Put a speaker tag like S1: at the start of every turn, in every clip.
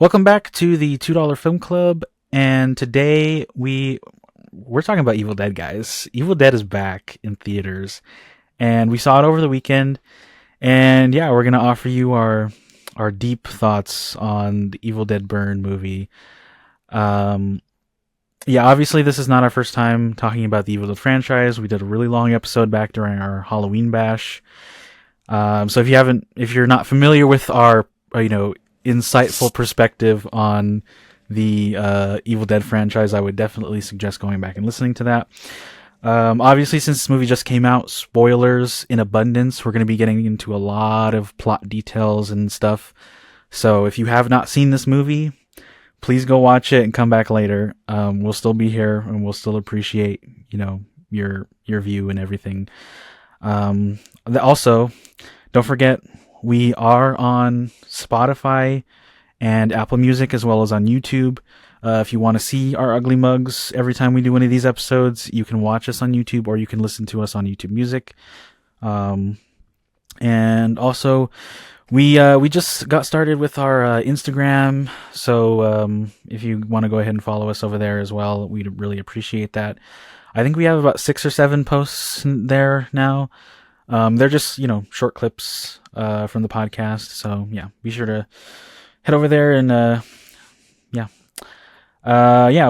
S1: Welcome back to the $2 Film Club, and today we're talking about Evil Dead, guys. Evil Dead is back in theaters, and we saw it over the weekend. And yeah, we're gonna offer you our deep thoughts on the Evil Dead Burn movie. Um, yeah, obviously this is not our first time talking about the Evil Dead franchise. We did a really long episode back during our Halloween bash. So if you're not familiar with our, insightful perspective on the Evil Dead franchise, I would definitely suggest going back and listening to that. Obviously, since this movie just came out, spoilers in abundance. We're going to be getting into a lot of plot details and stuff. So if you have not seen this movie, please go watch it and come back later. We'll still be here and we'll still appreciate, your view and everything. Also, don't forget, we are on Spotify and Apple Music as well as on YouTube. If you want to see our ugly mugs every time we do one of these episodes, you can watch us on YouTube or you can listen to us on YouTube Music. And also, we just got started with our Instagram, so if you want to go ahead and follow us over there as well, we'd really appreciate that. I think we have about 6 or 7 posts there now. They're just, short clips from the podcast. So yeah, be sure to head over there and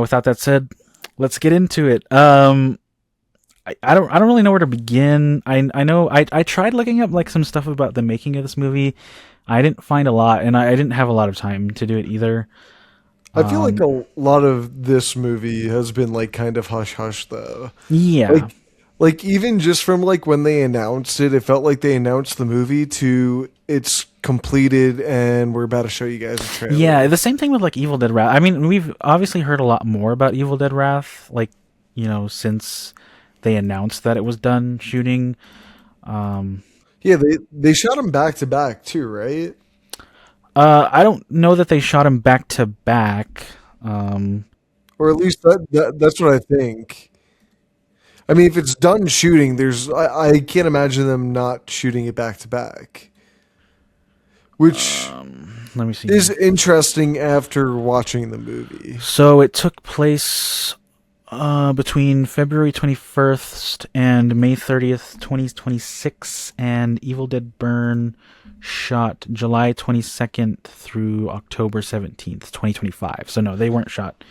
S1: without that said, let's get into it. I don't really know where to begin. I know I tried looking up like some stuff about the making of this movie. I didn't find a lot, and I didn't have a lot of time to do it either.
S2: I feel like a lot of this movie has been like kind of hush hush though.
S1: Yeah.
S2: Like even just from like when they announced it, it felt like they announced the movie to it's completed and we're about to show you guys a trailer.
S1: Yeah, the same thing with like Evil Dead Wrath. I mean, we've obviously heard a lot more about Evil Dead Wrath, like, since they announced that it was done shooting.
S2: Yeah, they shot them back to back too, right?
S1: I don't know that they shot him back to back.
S2: Or at least that's what I think. I mean, if it's done shooting, I can't imagine them not shooting it back to back. Which
S1: let me see.
S2: Is interesting after watching the movie.
S1: So it took place between February 21st and May 30th, 2026, and Evil Dead Burn shot July 22nd through October 17th, 2025. So no, they weren't shot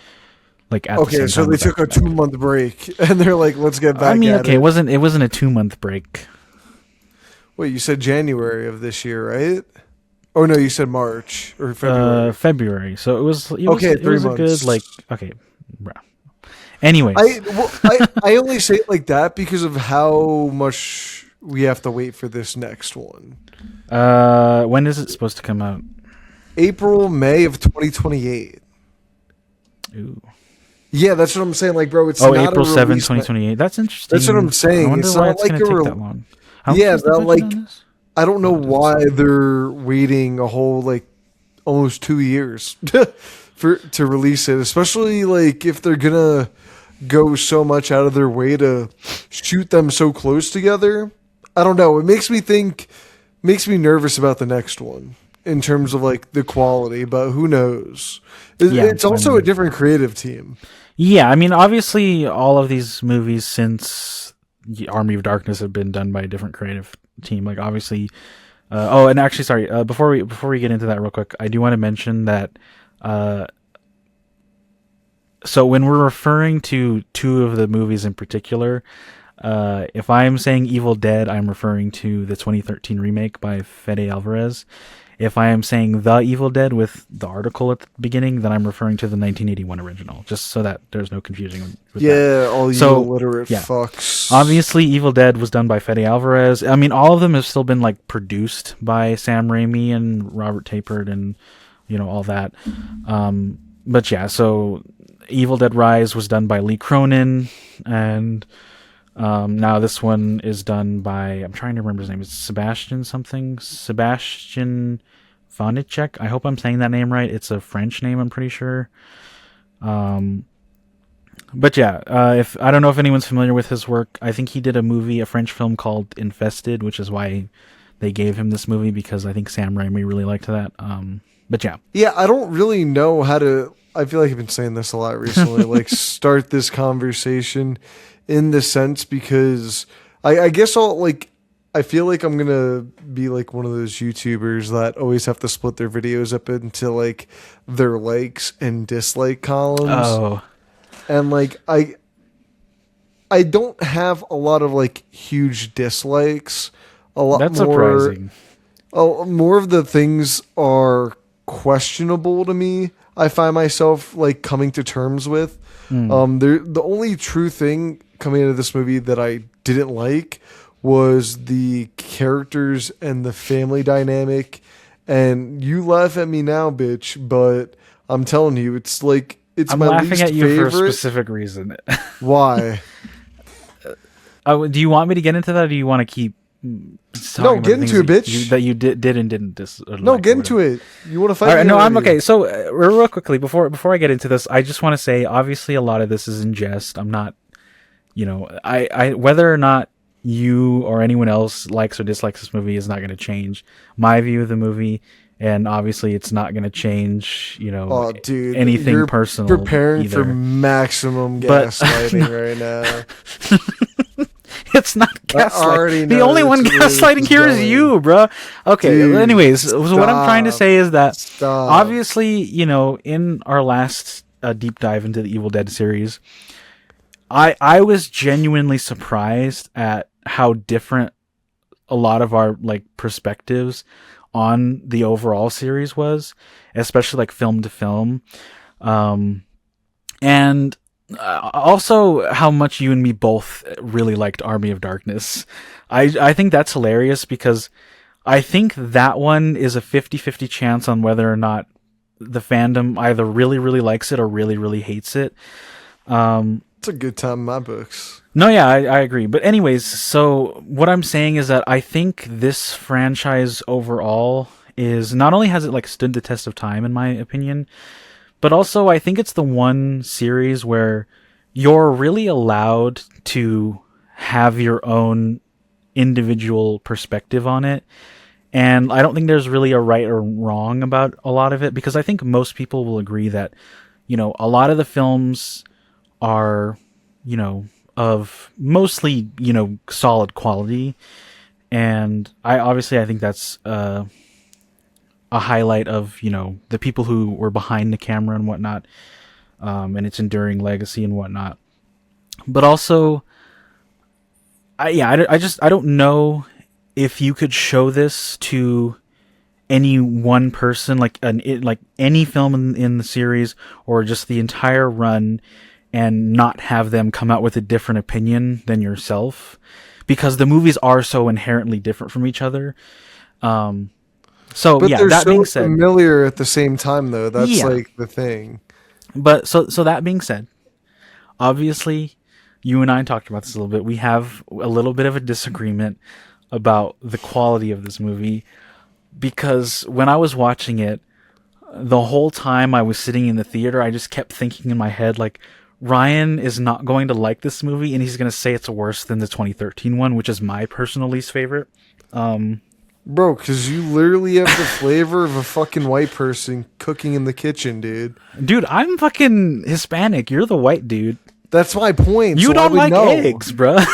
S1: like at the same time.
S2: Okay, so they took a 2-month break and they're like, let's get back at it.
S1: It wasn't a 2-month break.
S2: Wait, you said January of this year, right? Oh no, you said March or February.
S1: February. So it was
S2: okay, 3 months.
S1: A good okay. Anyways,
S2: I only say it like that because of how much we have to wait for this next one.
S1: When is it supposed to come out?
S2: April, May of 2028.
S1: Ooh.
S2: Yeah, that's what I'm saying. Like, bro, it's
S1: not April 7th, 2028. That's interesting.
S2: That's what I'm saying.
S1: I wonder
S2: it's
S1: why
S2: not
S1: it's
S2: like
S1: going to take that long.
S2: Yeah, I don't know why they're waiting a whole almost 2 years to release it, especially like if they're gonna go so much out of their way to shoot them so close together. I don't know. It makes me nervous about the next one in terms of like the quality, but who knows? It's also a different creative team.
S1: Yeah, I mean, obviously, all of these movies since Army of Darkness have been done by a different creative team. Like, obviously, and actually, sorry, before we get into that real quick, I do want to mention that. So when we're referring to 2 of the movies in particular, if I'm saying Evil Dead, I'm referring to the 2013 remake by Fede Alvarez. If I am saying The Evil Dead with the article at the beginning, then I'm referring to the 1981 original, just so that there's no confusion with that.
S2: All you illiterate fucks.
S1: Obviously, Evil Dead was done by Fede Alvarez. I mean, all of them have still been like produced by Sam Raimi and Robert Tapert and all that. But yeah, so Evil Dead Rise was done by Lee Cronin, and now this one is done by, I'm trying to remember his name. It's Sebastian Vonicek. I hope I'm saying that name right. It's a French name, I'm pretty sure. But yeah, if I don't know if anyone's familiar with his work. I think he did a French film called Infested, which is why they gave him this movie, because I think Sam Raimi really liked that. But yeah.
S2: Yeah, I don't really know how to. I feel like I've been saying this a lot recently. Like, start this conversation in the sense because I guess I'll like. I feel like I'm gonna be like one of those YouTubers that always have to split their videos up into like their likes and dislike columns.
S1: Oh,
S2: And like I don't have a lot of like huge dislikes. A lot
S1: that's
S2: more.
S1: surprising.
S2: More of the things are questionable to me. I find myself like coming to terms with. The only true thing coming out of this movie that I didn't like was the characters and the family dynamic. And you laugh at me now, bitch, but I'm telling you, it's like
S1: I'm
S2: my
S1: laughing
S2: least
S1: at you
S2: favorite.
S1: for a specific reason.
S2: Why?
S1: Do you want me to get into that, or do you want to keep
S2: No, get into it, bitch.
S1: that you did and didn't
S2: No, get into it. You want to fight?
S1: All right,
S2: me
S1: no, I'm
S2: already?
S1: okay. So, real quickly before I get into this, I just want to say, obviously, a lot of this is in jest. I'm not, I whether or not you or anyone else likes or dislikes this movie is not going to change my view of the movie, and obviously, it's not going to change,
S2: Oh, dude,
S1: anything
S2: you're
S1: personal.
S2: preparing
S1: either.
S2: for maximum
S1: But-
S2: gaslighting right now.
S1: It's not
S2: I already
S1: gaslighting. The
S2: know
S1: only one
S2: that's where this
S1: gaslighting
S2: is
S1: here is
S2: going.
S1: you, bro. Okay.
S2: Dude,
S1: anyways, so what I'm trying to
S2: stop.
S1: say is that
S2: Stop.
S1: obviously, in our last deep dive into the Evil Dead series, I was genuinely surprised at how different a lot of our like perspectives on the overall series was, especially like film to film, and also how much you and me both really liked Army of Darkness. I think that's hilarious because I think that one is a 50-50 chance on whether or not the fandom either really, really likes it or really, really hates it.
S2: It's a good time in my books.
S1: No, yeah, I agree. But anyways, so what I'm saying is that I think this franchise overall is not only has it like stood the test of time, in my opinion, but also I think it's the one series where you're really allowed to have your own individual perspective on it. And I don't think there's really a right or wrong about a lot of it, because I think most people will agree that, a lot of the films are, of mostly, solid quality. And I think that's a highlight of, the people who were behind the camera and whatnot, and its enduring legacy and whatnot. But also, I don't know if you could show this to any one person, like any film in the series or just the entire run, and not have them come out with a different opinion than yourself, because the movies are so inherently different from each other. So
S2: But
S1: yeah,
S2: they're
S1: that
S2: so
S1: being said,
S2: familiar at the same time, though. That's
S1: Yeah.
S2: like the thing.
S1: but so that being said, obviously, you and I talked about this a little bit. We have a little bit of a disagreement about the quality of this movie, because when I was watching it, the whole time I was sitting in the theater, I just kept thinking in my head, like, Ryan is not going to like this movie, and he's going to say it's worse than the 2013 one, which is my personal least favorite.
S2: Bro, because you literally have the flavor of a fucking white person cooking in the kitchen, dude.
S1: Dude, I'm fucking Hispanic. You're the white dude.
S2: That's my point.
S1: You
S2: so I
S1: don't
S2: would
S1: like
S2: know.
S1: eggs, bruh.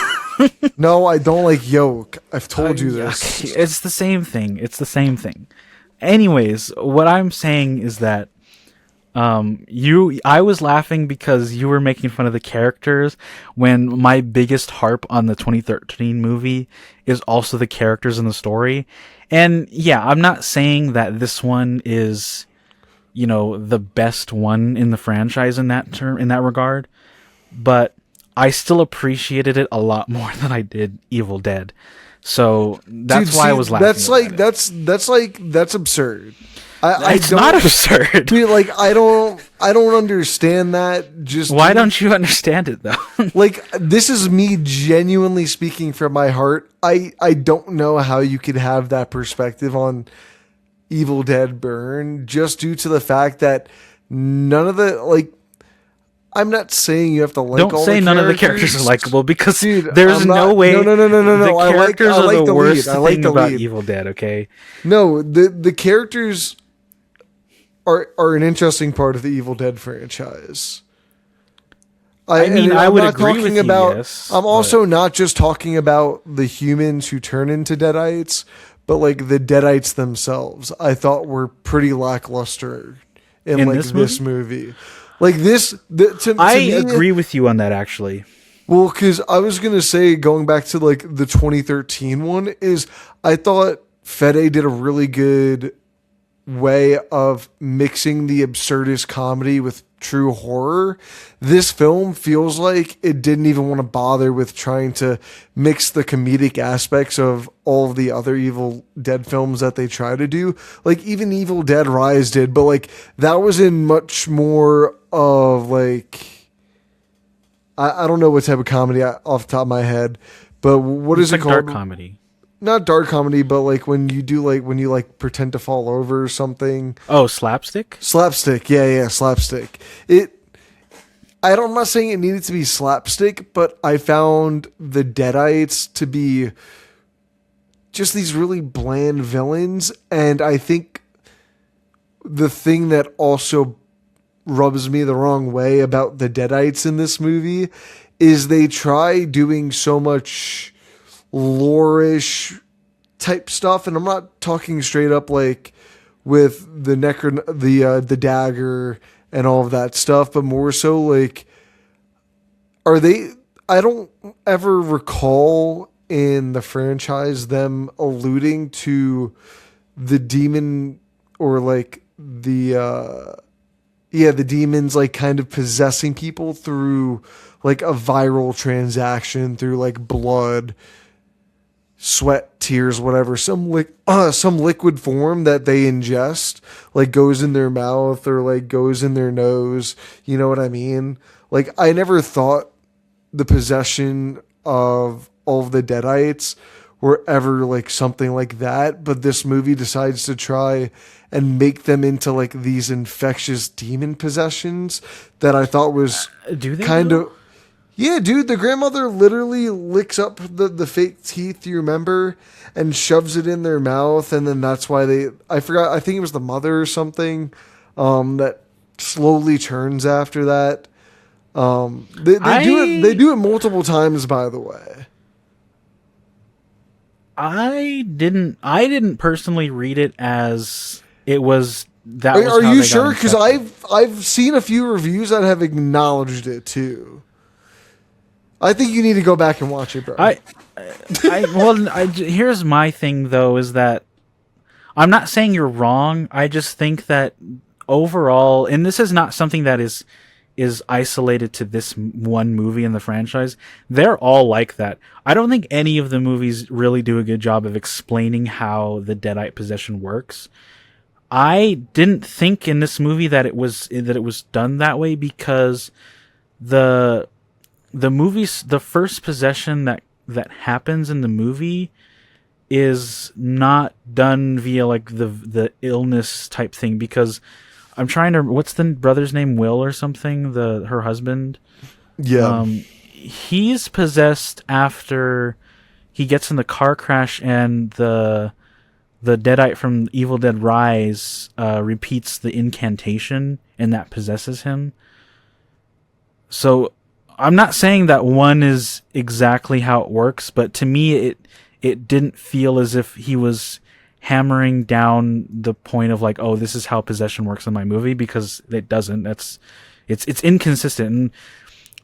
S2: No, I don't like yolk. I've told you this.
S1: Okay, it's the same thing. Anyways, what I'm saying is that I was laughing because you were making fun of the characters, when my biggest harp on the 2013 movie is also the characters in the story. And yeah, I'm not saying that this one is, the best one in the franchise in that regard, but I still appreciated it a lot more than I did Evil Dead. So that's
S2: Dude,
S1: why
S2: see,
S1: I was laughing.
S2: That's absurd.
S1: It's not absurd.
S2: Dude, like I don't understand that. Just
S1: Why don't you understand it though?
S2: like this is me genuinely speaking from my heart. I don't know how you could have that perspective on Evil Dead Burn, just due to the fact that none of the like. I'm not saying you have to like.
S1: Don't
S2: all
S1: say
S2: the
S1: none of the
S2: characters.
S1: characters are likable, because
S2: Dude,
S1: there's
S2: I'm not-
S1: no way.
S2: No.
S1: The characters
S2: I like
S1: are the
S2: the
S1: worst
S2: lead. I like
S1: thing
S2: the
S1: about
S2: lead.
S1: Evil Dead. Okay.
S2: No, the characters. are an interesting part of the Evil Dead franchise.
S1: I
S2: I'm
S1: would
S2: not
S1: agree with
S2: talking
S1: you,
S2: about.
S1: yes,
S2: I'm
S1: but
S2: also not just talking about the humans who turn into Deadites, but like the Deadites themselves. I thought were pretty lackluster in
S1: in
S2: like
S1: this
S2: this
S1: movie,
S2: movie. Like
S1: I
S2: to me,
S1: agree with you on that actually.
S2: well, because I was gonna say, going back to like the 2013 one, is I thought Fede did a really good way of mixing the absurdist comedy with true horror. This film feels like it didn't even want to bother with trying to mix the comedic aspects of all of the other Evil Dead films that they try to do. Like even Evil Dead Rise did, but like that was in much more of like, I don't know what type of comedy off the top of my head, but what
S1: It's
S2: is it
S1: like dark
S2: called?
S1: comedy.
S2: Not dark comedy, but like when you do like when you like pretend to fall over or something.
S1: Oh, slapstick.
S2: Slapstick, yeah, slapstick. I'm not saying it needed to be slapstick, but I found the Deadites to be just these really bland villains, and I think the thing that also rubs me the wrong way about the Deadites in this movie is they try doing so much lore-ish type stuff, and I'm not talking straight up like with the dagger and all of that stuff, but more so like, are they? I don't ever recall in the franchise them alluding to the demon or like the demons like kind of possessing people through like a viral transaction through like blood, sweat, tears, whatever, some liquid form that they ingest, like goes in their mouth or like goes in their nose. You know what I mean? Like I never thought the possession of all of the Deadites were ever like something like that, but this movie decides to try and make them into like these infectious demon possessions that I thought was
S1: Do they
S2: kind
S1: though?
S2: of. Yeah, dude, the grandmother literally licks up the fake teeth, you remember, and shoves it in their mouth, and then that's why I forgot, I think it was the mother or something, that slowly turns after that. They
S1: I
S2: do it multiple times, by the way.
S1: I didn't personally read it as it was that was
S2: Are
S1: how
S2: you
S1: they got
S2: sure? Because
S1: infected.
S2: I've seen a few reviews that have acknowledged it too. I think you need to go back and watch it, bro.
S1: Here's my thing though is that I'm not saying you're wrong. I just think that overall, and this is not something that is isolated to this one movie in the franchise. They're all like that. I don't think any of the movies really do a good job of explaining how the Deadite possession works. I didn't think in this movie that it was done that way because the the first possession that happens in the movie is not done via like the illness type thing because I'm trying to what's the brother's name, Will or something, the her husband.
S2: Yeah.
S1: He's possessed after he gets in the car crash and the Deadite from Evil Dead Rise repeats the incantation and that possesses him. So I'm not saying that one is exactly how it works, but to me it didn't feel as if he was hammering down the point of like, oh, this is how possession works in my movie, because it doesn't. It's inconsistent, and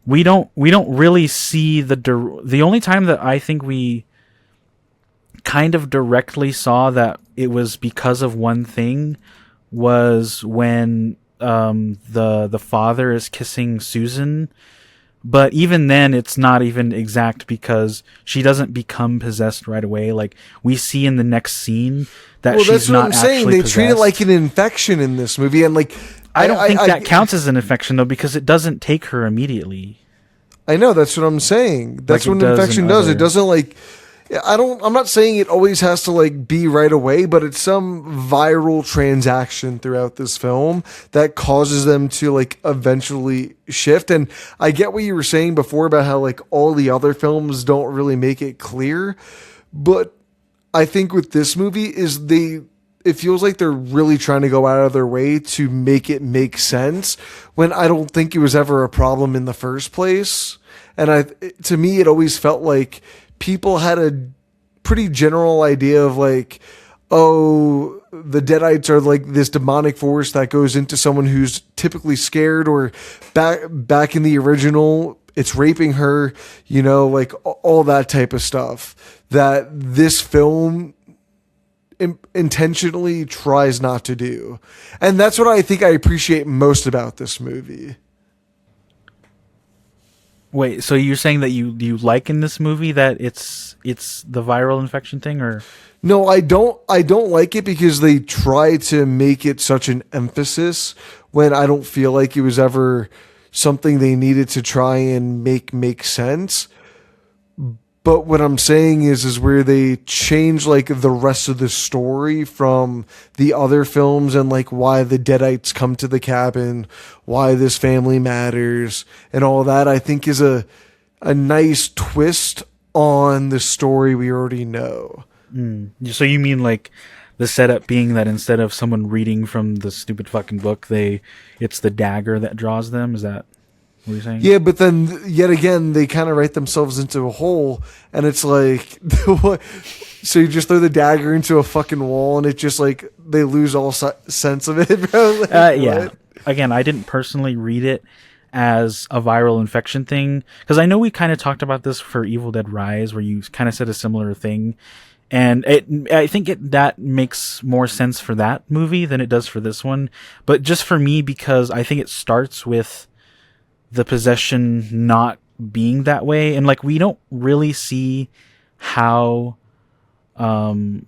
S1: we don't really see the only time that I think we kind of directly saw that it was because of one thing was when the father is kissing Susan. But even then, it's not even exact because she doesn't become possessed right away. Like we see in the next scene that
S2: Well,
S1: she's
S2: that's what
S1: not
S2: I'm saying.
S1: actually
S2: They
S1: possessed.
S2: treat it like an infection in this movie, and like
S1: I don't think that counts as an infection though, because it doesn't take her immediately.
S2: I know that's what I'm saying. That's
S1: Like
S2: what
S1: it
S2: an
S1: does
S2: infection
S1: in
S2: does. It
S1: other.
S2: doesn't like. I'm not saying it always has to like be right away, but it's some viral transaction throughout this film that causes them to like eventually shift. And I get what you were saying before about how like all the other films don't really make it clear, but I think with this movie is it feels like they're really trying to go out of their way to make it make sense when I don't think it was ever a problem in the first place. And to me, it always felt like people had a pretty general idea of like, oh, the Deadites are like this demonic force that goes into someone who's typically scared, or back in the original, it's raping her, like all that type of stuff that this film intentionally tries not to do. And that's what I think I appreciate most about this movie.
S1: Wait, so you're saying that you like in this movie that it's the viral infection thing, or
S2: No, I don't like it because they try to make it such an emphasis when I don't feel like it was ever something they needed to try and make sense. But what I'm saying is where they change like the rest of the story from the other films, and like why the Deadites come to the cabin, why this family matters, and all that, I think is a nice twist on the story we already know.
S1: So you mean like the setup being that instead of someone reading from the stupid fucking book, it's the dagger that draws them? Is that what you're saying?
S2: Yeah, but then yet again, they kind of write themselves into a hole, and it's like, so you just throw the dagger into a fucking wall, and it just like they lose all sense of it, bro. Like,
S1: Yeah.
S2: what?
S1: Again, I didn't personally read it as a viral infection thing, because I know we kind of talked about this for Evil Dead Rise, where you kind of said a similar thing, and I think that makes more sense for that movie than it does for this one. But just for me, because I think it starts with the possession not being that way, and like we don't really see how I'm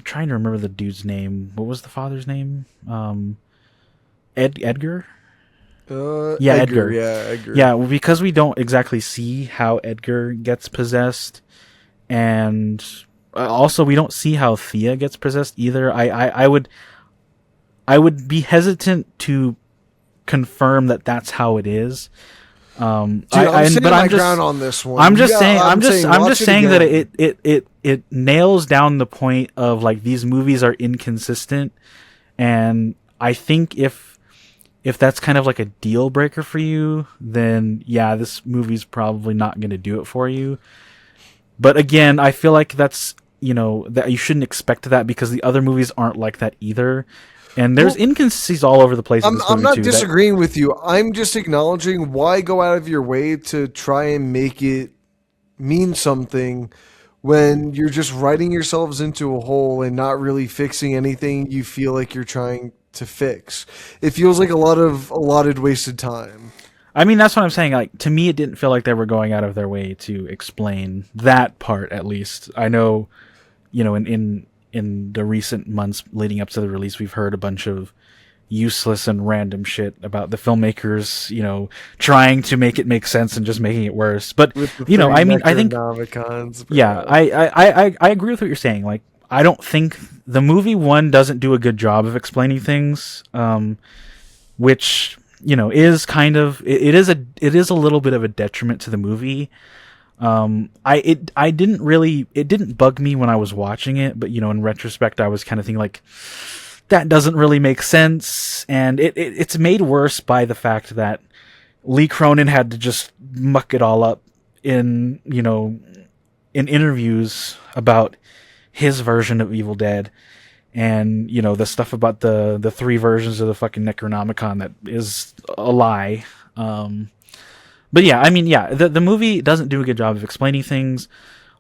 S1: trying to remember the dude's name. What was the father's name? Edgar? Yeah, Edgar.
S2: Yeah, Edgar.
S1: Yeah, well, because we don't exactly see how Edgar gets possessed, and also we don't see how Thea gets possessed either. I would be hesitant to confirm that that's how it is.
S2: Dude, I'm standing my ground on this one.
S1: I'm just saying that it nails down the point of like these movies are inconsistent, and I think if that's kind of like a deal breaker for you, then yeah, this movie's probably not going to do it for you. But again, I feel like that's, that you shouldn't expect that, because the other movies aren't like that either. And there's inconsistencies all over the place.
S2: I'm not disagreeing with you. I'm just acknowledging, why go out of your way to try and make it mean something when you're just writing yourselves into a hole and not really fixing anything you feel like you're trying to fix. It feels like a lot of allotted wasted time.
S1: I mean, that's what I'm saying. Like, to me, it didn't feel like they were going out of their way to explain that part, at least. I know, in the recent months leading up to the release, we've heard a bunch of useless and random shit about the filmmakers, trying to make it make sense and just making it worse. But, I think, yeah, I agree with what you're saying. Like, I don't think the movie one doesn't do a good job of explaining things, which, is kind of, it is a little bit of a detriment to the movie. It didn't bug me when I was watching it, but in retrospect, I was kind of thinking like, that doesn't really make sense. And it's made worse by the fact that Lee Cronin had to just muck it all up in interviews about his version of Evil Dead, and the stuff about the three versions of the fucking Necronomicon that is a lie. But yeah, I mean, yeah, the movie doesn't do a good job of explaining things.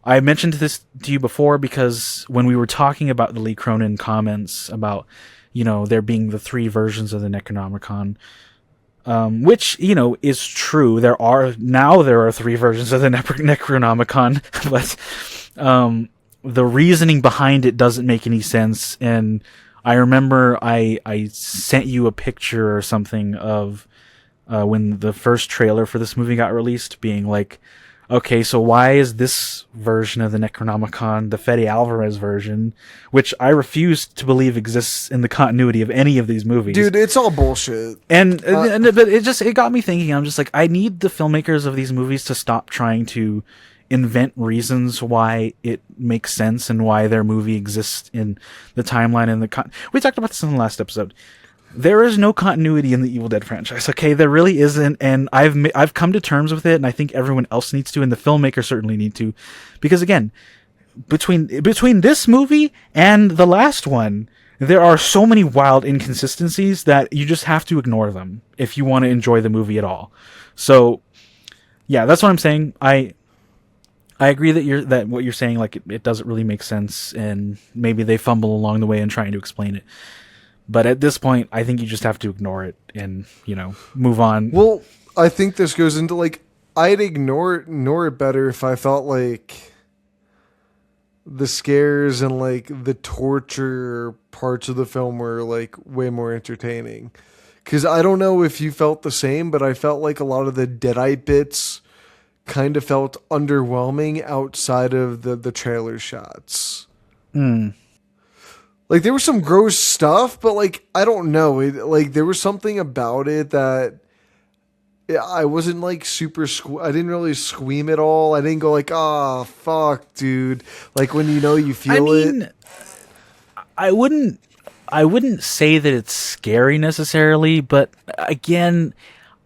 S1: I mentioned this to you before because when we were talking about the Lee Cronin comments about, there being the three versions of the Necronomicon, which, is true. There are three versions of the Necronomicon, but the reasoning behind it doesn't make any sense. And I remember I sent you a picture or something of when the first trailer for this movie got released, being like, okay, so why is this version of the Necronomicon the Fede Alvarez version, which I refuse to believe exists in the continuity of any of these movies?
S2: Dude, it's all bullshit.
S1: But it got me thinking. I'm just like, I need the filmmakers of these movies to stop trying to invent reasons why it makes sense and why their movie exists in the timeline and we talked about this in the last episode. There is no continuity in the Evil Dead franchise. Okay, there really isn't, and I've come to terms with it, and I think everyone else needs to, and the filmmakers certainly need to, because again, between this movie and the last one, there are so many wild inconsistencies that you just have to ignore them if you want to enjoy the movie at all. So, yeah, that's what I'm saying. I agree that what you're saying, like it doesn't really make sense, and maybe they fumble along the way in trying to explain it. But at this point, I think you just have to ignore it and, move on.
S2: Well, I think this goes into like I'd ignore it better if I felt like the scares and like the torture parts of the film were like way more entertaining. Because I don't know if you felt the same, but I felt like a lot of the Deadite bits kind of felt underwhelming outside of the trailer shots. Like there was some gross stuff, but like I don't know, like there was something about it that I wasn't like super. I didn't really squeam at all. I didn't go like, "Oh fuck, dude!" Like when you feel it.
S1: I wouldn't say that it's scary necessarily, but again,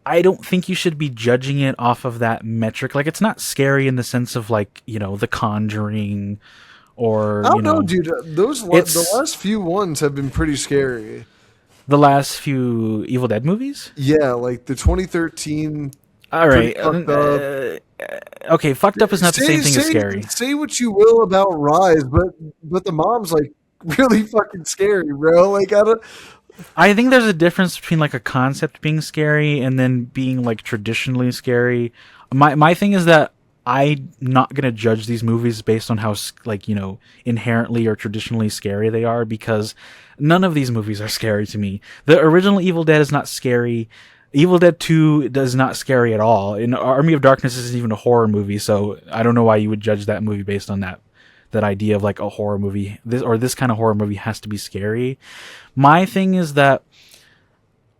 S1: I don't think you should be judging it off of that metric. Like it's not scary in the sense of like The Conjuring. Or
S2: I don't know, dude. The last few ones have been pretty scary.
S1: The last few Evil Dead movies?
S2: Yeah, like the 2013.
S1: All right.
S2: Fucked up.
S1: Okay, fucked up is not the same thing as scary.
S2: Say what you will about Rise, but the mom's like really fucking scary, bro. Like
S1: I think there's a difference between like a concept being scary and then being like traditionally scary. My thing is that I'm not going to judge these movies based on how, like, inherently or traditionally scary they are, because none of these movies are scary to me. The original Evil Dead is not scary. Evil Dead 2 is not scary at all. And Army of Darkness isn't even a horror movie, so I don't know why you would judge that movie based on that idea of, like, a horror movie. This kind of horror movie has to be scary. My thing is that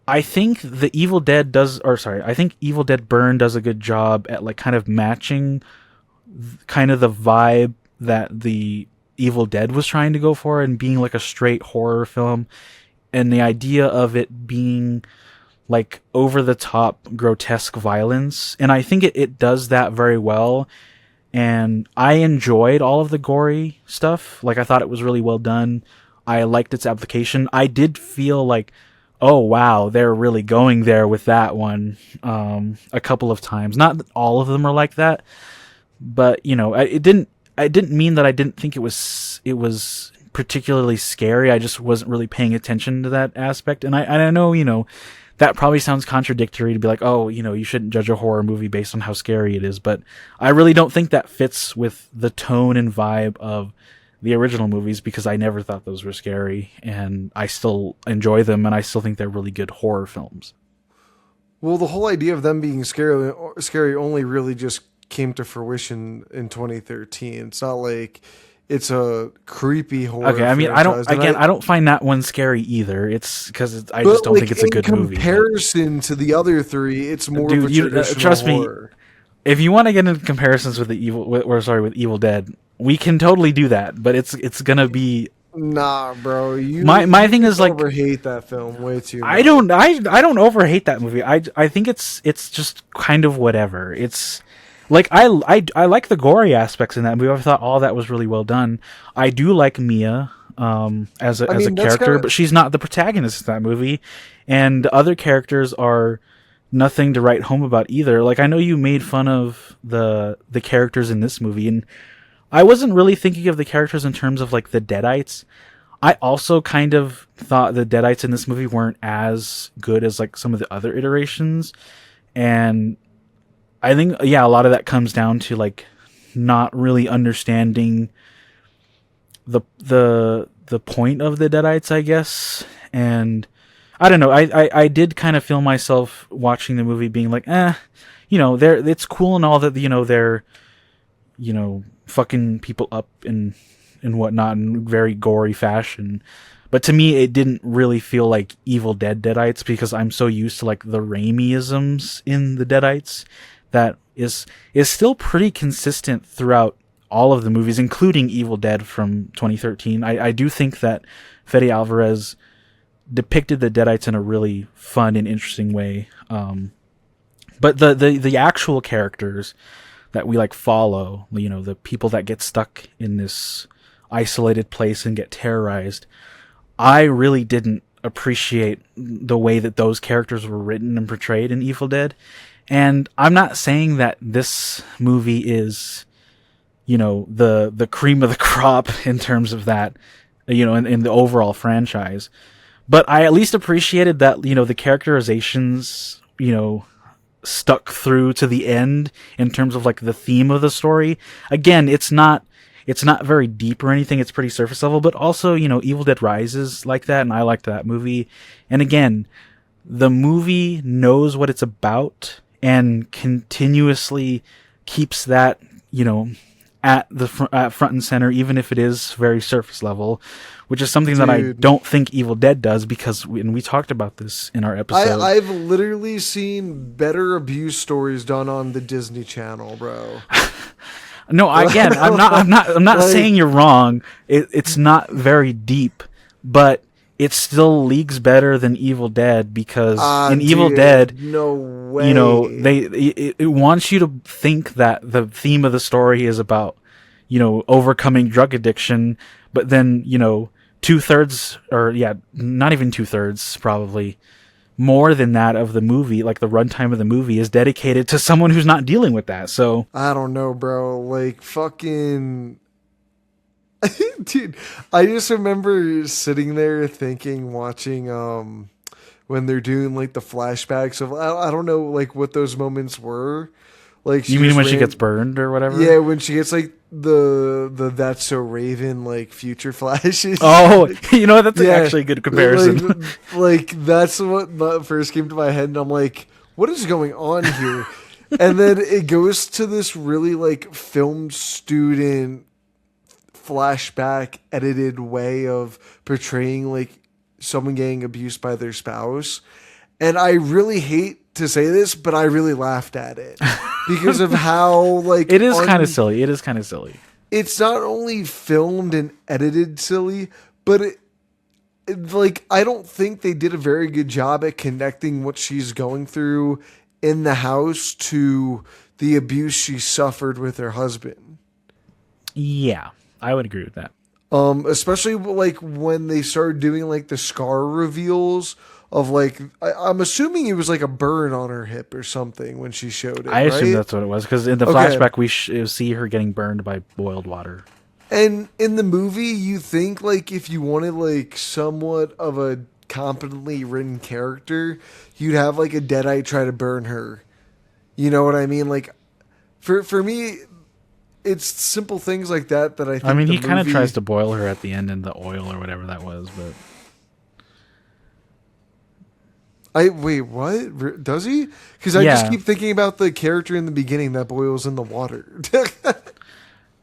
S1: I think Evil Dead Burn does a good job at like kind of matching kind of the vibe that the Evil Dead was trying to go for and being like a straight horror film, and the idea of it being like over the top grotesque violence. And I think it does that very well. And I enjoyed all of the gory stuff. Like I thought it was really well done. I liked its application. I did feel like, oh wow, they're really going there with that one a couple of times. Not that all of them are like that, but it didn't mean that I didn't think it was particularly scary. I just wasn't really paying attention to that aspect. And I know that probably sounds contradictory to be like, oh, you shouldn't judge a horror movie based on how scary it is, but I really don't think that fits with the tone and vibe of the original movies, because I never thought those were scary, and I still enjoy them, and I still think they're really good horror films.
S2: Well, the whole idea of them being scary only really just came to fruition in 2013. It's not like it's a creepy horror.
S1: Okay, I mean, I don't find that one scary either. It's because I just don't think it's a good movie.
S2: In comparison to the other three, it's more of a traditional
S1: trust
S2: horror.
S1: Me, if you want to get into comparisons with with Evil Dead, we can totally do that, but it's gonna be
S2: nah, bro.
S1: My thing is like
S2: overhate that film way too much.
S1: I don't overhate that movie. I think it's just kind of whatever. It's like I like the gory aspects in that movie. I thought all that was really well done. I do like Mia as a character, but she's not the protagonist of that movie, and the other characters are nothing to write home about either. Like I know you made fun of the characters in this movie, and I wasn't really thinking of the characters in terms of like the Deadites. I also kind of thought the Deadites in this movie weren't as good as like some of the other iterations, and I think a lot of that comes down to like not really understanding the point of the Deadites, I guess. And I don't know. I did kind of feel myself watching the movie being like, it's cool and all that, they're, fucking people up and whatnot in very gory fashion. But to me, it didn't really feel like Evil Dead Deadites, because I'm so used to like the Raimi-isms in the Deadites that is still pretty consistent throughout all of the movies, including Evil Dead from 2013. I do think that Fede Alvarez depicted the Deadites in a really fun and interesting way. But the actual characters that we like follow, you know, the people that get stuck in this isolated place and get terrorized, I really didn't appreciate the way that those characters were written and portrayed in Evil Dead. And I'm not saying that this movie is, you know, the cream of the crop in terms of that, you know, in the overall franchise. But I at least appreciated that, you know, the characterizations, you know, stuck through to the end in terms of like the theme of the story. Again, it's not very deep or anything. It's pretty surface level, but also, you know, Evil Dead Rises like that, and I liked that movie. And again, the movie knows what it's about and continuously keeps that, you know, at front and center, even if it is very surface level, which is something that I don't think Evil Dead does, because we talked about this in our episode.
S2: I've literally seen better abuse stories done on the Disney Channel, bro.
S1: No, again, I'm not like, saying you're wrong. It's not very deep, but it still leagues better than Evil Dead, because in Evil Dead,
S2: no way,
S1: you know, it wants you to think that the theme of the story is about, you know, overcoming drug addiction, but then, you know, 2/3, or yeah, not even 2/3, probably more than that of the movie, like the runtime of the movie, is dedicated to someone who's not dealing with that. So
S2: I don't know, bro. Like fucking. Dude, I just remember sitting there thinking, watching when they're doing like the flashbacks of, I don't know like what those moments were. Like,
S1: you mean when she gets burned or whatever?
S2: Yeah, when she gets like the That's So Raven like future flashes.
S1: Oh, you know, that's actually a good comparison.
S2: Like that's what first came to my head, and I'm like, what is going on here? And then it goes to this really like film student flashback edited way of portraying like someone getting abused by their spouse. And I really hate to say this, but I really laughed at it because of how like
S1: it is kind of silly. It is kind of silly.
S2: It's not only filmed and edited silly, but it like I don't think they did a very good job at connecting what she's going through in the house to the abuse she suffered with her husband.
S1: Yeah, I would agree with that.
S2: Especially like when they started doing like the scar reveals of like, I'm assuming it was like a burn on her hip or something when she showed it.
S1: I assume that's what it was, because in the flashback we see her getting burned by boiled water.
S2: And in the movie, you think like if you wanted like somewhat of a competently written character, you'd have like a Deadite try to burn her. You know what I mean? Like for me, it's simple things like that I think.
S1: I mean, he kind of tries to boil her at the end in the oil or whatever that was, but.
S2: Wait, what? Does he? Because I just keep thinking about the character in the beginning that boils in the water.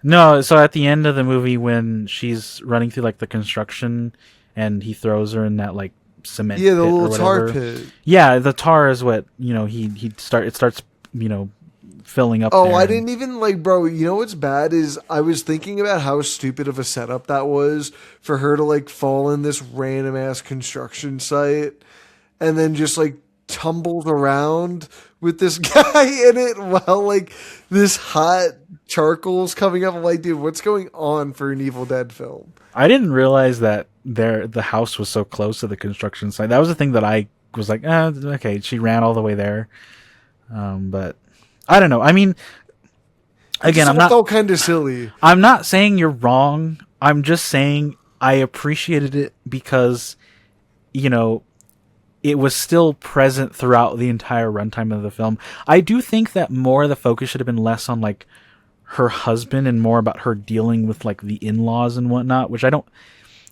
S1: No, so at the end of the movie when she's running through like the construction and he throws her in that like cement pit,
S2: the little tar pit.
S1: Yeah, the tar is what, you know, it starts, you know, filling up.
S2: Oh, I didn't even like, bro, you know what's bad is I was thinking about how stupid of a setup that was for her to like fall in this random ass construction site and then just like tumbles around with this guy in it while like this hot charcoal's coming up. I'm like, dude, what's going on for an Evil Dead film?
S1: I didn't realize that the house was so close to the construction site. That was the thing that I was like, okay, she ran all the way there. But I don't know. I mean, again, I'm not
S2: felt kind of silly.
S1: I'm not saying you're wrong. I'm just saying I appreciated it because, you know, it was still present throughout the entire runtime of the film. I do think that more of the focus should have been less on like her husband and more about her dealing with like the in-laws and whatnot, which I don't.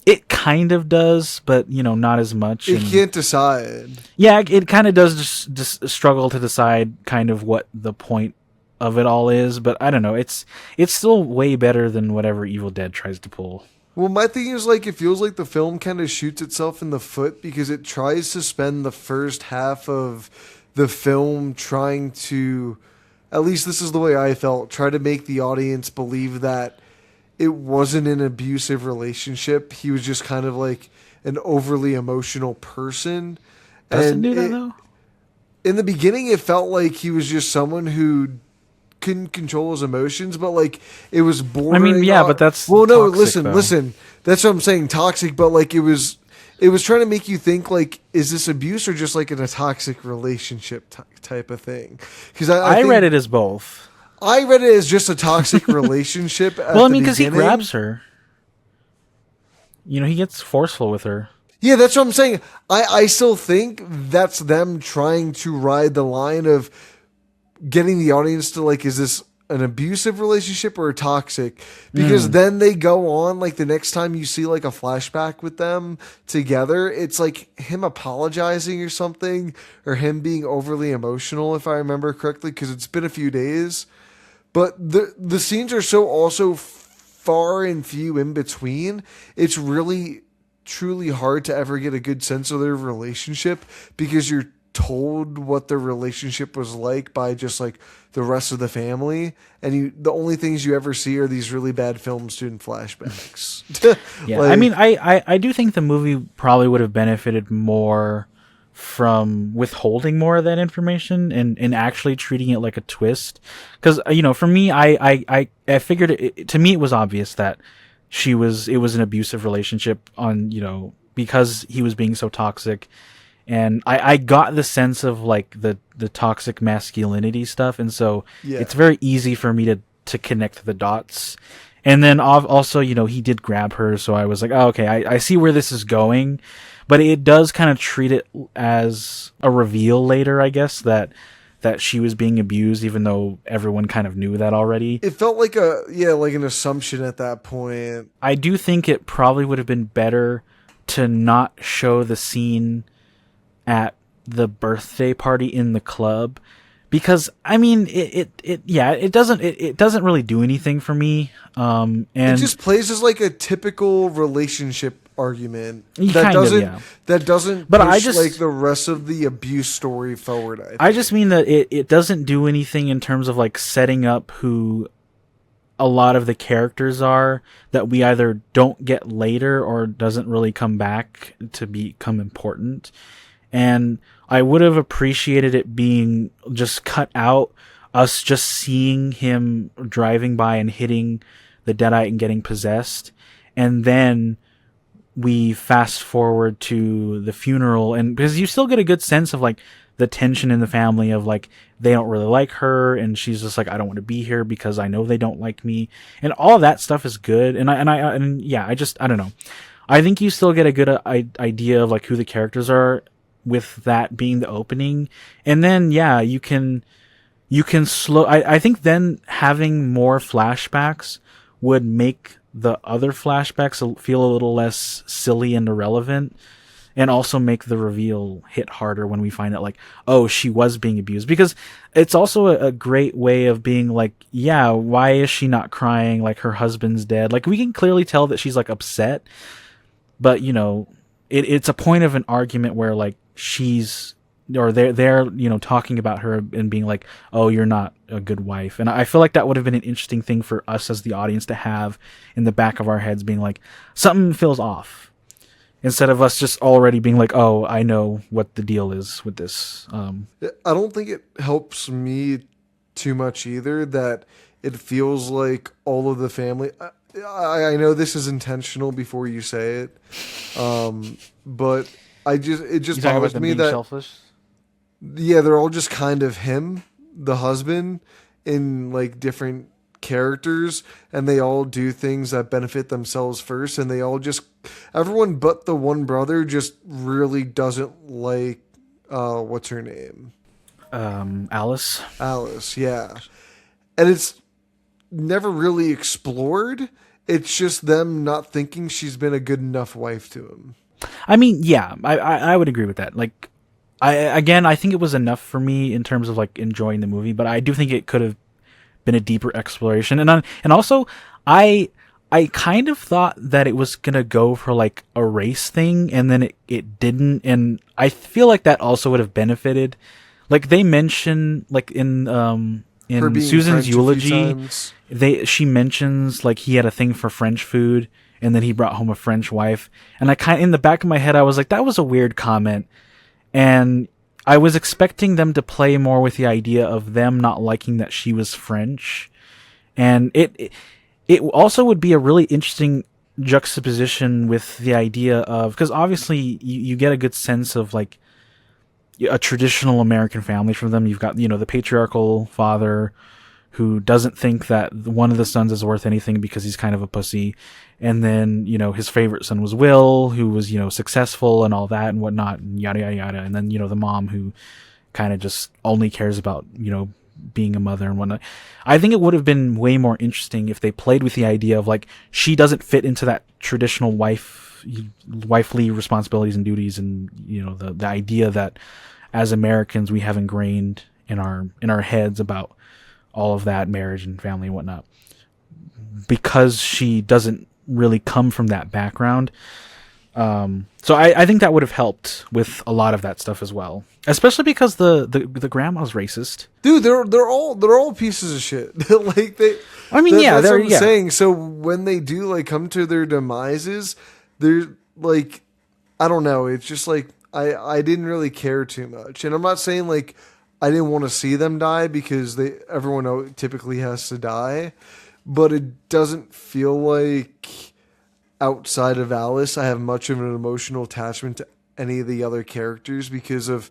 S1: It kind of does, but you know, not as much.
S2: It can't decide.
S1: Yeah, it kind of does just struggle to decide kind of what the point of it all is. But I don't know. It's still way better than whatever Evil Dead tries to pull.
S2: Well, my thing is, like, it feels like the film kind of shoots itself in the foot because it tries to spend the first half of the film trying to at least this is the way I felt, try to make the audience believe that it wasn't an abusive relationship. He was just kind of like an overly emotional person.
S1: Does it
S2: And
S1: do that though?
S2: in the beginning, it felt like he was just someone who couldn't control his emotions, but like it was
S1: I mean,
S2: bordering
S1: yeah,
S2: on.
S1: but that's
S2: Well, no,
S1: toxic, though.
S2: listen. That's what I'm saying, toxic. But like it was trying to make you think like, is this abuse or just like in a toxic relationship type of thing? Because
S1: I
S2: think
S1: read it as both.
S2: I read it as just a toxic relationship. At
S1: Well, I
S2: the
S1: mean, because he
S2: beginning.
S1: grabs her. You know, he gets forceful with her.
S2: Yeah, that's what I'm saying. I still think that's them trying to ride the line of getting the audience to like, is this an abusive relationship or a toxic? Because then they go on, like the next time you see like a flashback with them together, it's like him apologizing or something, or him being overly emotional, if I remember correctly, because it's been a few days. But the scenes are so also far and few in between. It's really truly hard to ever get a good sense of their relationship because you're told what their relationship was like by just like the rest of the family, and the only things you ever see are these really bad film student flashbacks.
S1: Yeah,
S2: Like,
S1: I mean, I do think the movie probably would have benefited more from withholding more of that information and actually treating it like a twist. Because you know, for me, I figured to me it was obvious that it was an abusive relationship on, you know, because he was being so toxic. And I got the sense of like the toxic masculinity stuff, and so
S2: yeah,
S1: it's very easy for me to connect the dots. And then also, you know, he did grab her, so I was like, oh, okay, I see where this is going. But it does kind of treat it as a reveal later, I guess, that she was being abused, even though everyone kind of knew that already.
S2: it felt like like an assumption at that point.
S1: I do think it probably would have been better to not show the scene at the birthday party in the club, because I mean it doesn't really do anything for me, and
S2: It just plays as like a typical relationship argument
S1: yeah.
S2: that doesn't
S1: But
S2: push
S1: I just
S2: like the rest of the abuse story forward.
S1: I just mean that it doesn't do anything in terms of like setting up who a lot of the characters are that we either don't get later or doesn't really come back to become important. And I would have appreciated it being just cut out, us just seeing him driving by and hitting the Deadite and getting possessed. And then we fast forward to the funeral, and because you still get a good sense of like the tension in the family of like they don't really like her, and she's just like, I don't want to be here because I know they don't like me, and all of that stuff is good. And yeah, I don't know. I think you still get a good idea of like who the characters are with that being the opening. And then yeah, you can slow I think then having more flashbacks would make the other flashbacks feel a little less silly and irrelevant, and also make the reveal hit harder when we find out like, oh, she was being abused. Because it's also a great way of being like, yeah, why is she not crying, like her husband's dead? Like we can clearly tell that she's like upset, but you know, it's a point of an argument where like they're you know, talking about her and being like, oh, you're not a good wife. And I feel like that would have been an interesting thing for us as the audience to have in the back of our heads, being like, something feels off, instead of us just already being like, oh, I know what the deal is with this.
S2: I don't think it helps me too much either that it feels like all of the family. I know this is intentional before you say it, but it just bothers me that
S1: selfish?
S2: yeah, they're all just kind of him, the husband, in like different characters, and they all do things that benefit themselves first, and they all just, everyone but the one brother just really doesn't like what's her name?
S1: Alice.
S2: Alice, yeah. And it's never really explored. It's just them not thinking she's been a good enough wife to him.
S1: I mean, yeah, I would agree with that. Like, I think it was enough for me in terms of like enjoying the movie, but I do think it could have been a deeper exploration. And also, I kind of thought that it was gonna go for like a race thing, and then it didn't. And I feel like that also would have benefited. Like they mention like in
S2: her
S1: in
S2: being
S1: Susan's
S2: French a few
S1: eulogy,
S2: times.
S1: she mentions like he had a thing for French food, and then he brought home a French wife. And I kind in the back of my head, I was like, that was a weird comment, and I was expecting them to play more with the idea of them not liking that she was French, and it also would be a really interesting juxtaposition with the idea of, because obviously you get a good sense of like a traditional American family from them. You've got, the patriarchal father who doesn't think that one of the sons is worth anything because he's kind of a pussy. And then, his favorite son was Will, who was, successful and all that and whatnot, and yada, yada, yada. And then, the mom who kind of just only cares about, being a mother and whatnot. I think it would have been way more interesting if they played with the idea of like, she doesn't fit into that traditional wifely responsibilities and duties, and the idea that as Americans we have ingrained in our heads about all of that, marriage and family and whatnot, because she doesn't really come from that background. So I think that would have helped with a lot of that stuff as well, especially because the grandma's racist.
S2: Dude, they're all pieces of shit. Like they,
S1: I mean, yeah,
S2: that's
S1: they're
S2: what I'm saying. So when they do like come to their demises, they're like, I don't know. It's just like I didn't really care too much, and I'm not saying like I didn't want to see them die because everyone typically has to die, but it doesn't feel like outside of Alice I have much of an emotional attachment to any of the other characters because of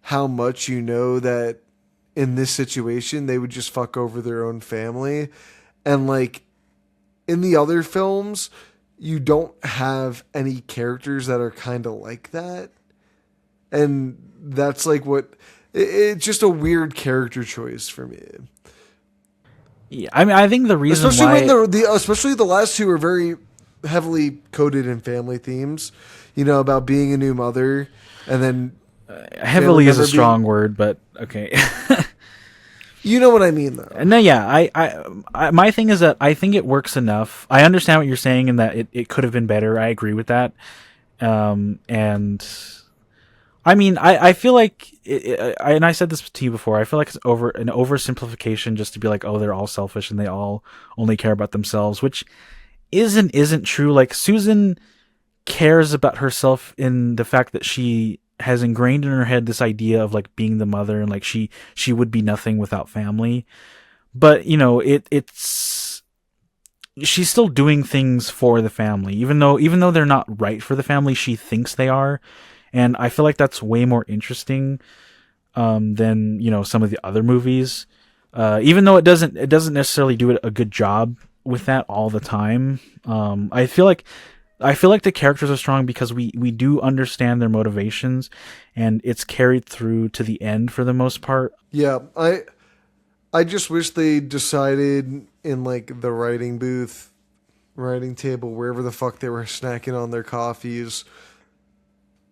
S2: how much that in this situation they would just fuck over their own family. And like in the other films, you don't have any characters that are kind of like that. And that's like it's just a weird character choice for me.
S1: Yeah, I mean, I think the reason
S2: especially
S1: why,
S2: when especially the last two are very heavily coded in family themes, about being a new mother, and then
S1: heavily is a strong word, but okay.
S2: You know what I mean, though.
S1: No, yeah, I my thing is that I think it works enough. I understand what you're saying and that it could have been better. I agree with that. And I mean, I feel like, and I said this to you before, I feel like it's an oversimplification just to be like, oh, they're all selfish and they all only care about themselves, which isn't true. Like, Susan cares about herself in the fact that she has ingrained in her head this idea of like being the mother, and like she would be nothing without family. But it's she's still doing things for the family, even though they're not right for the family. She thinks they are, and I feel like that's way more interesting than some of the other movies. Even though it doesn't necessarily do a good job with that all the time. I feel like the characters are strong because we do understand their motivations, and it's carried through to the end for the most part.
S2: Yeah, I just wish they decided in like the writing booth, writing table, wherever the fuck they were snacking on their coffees,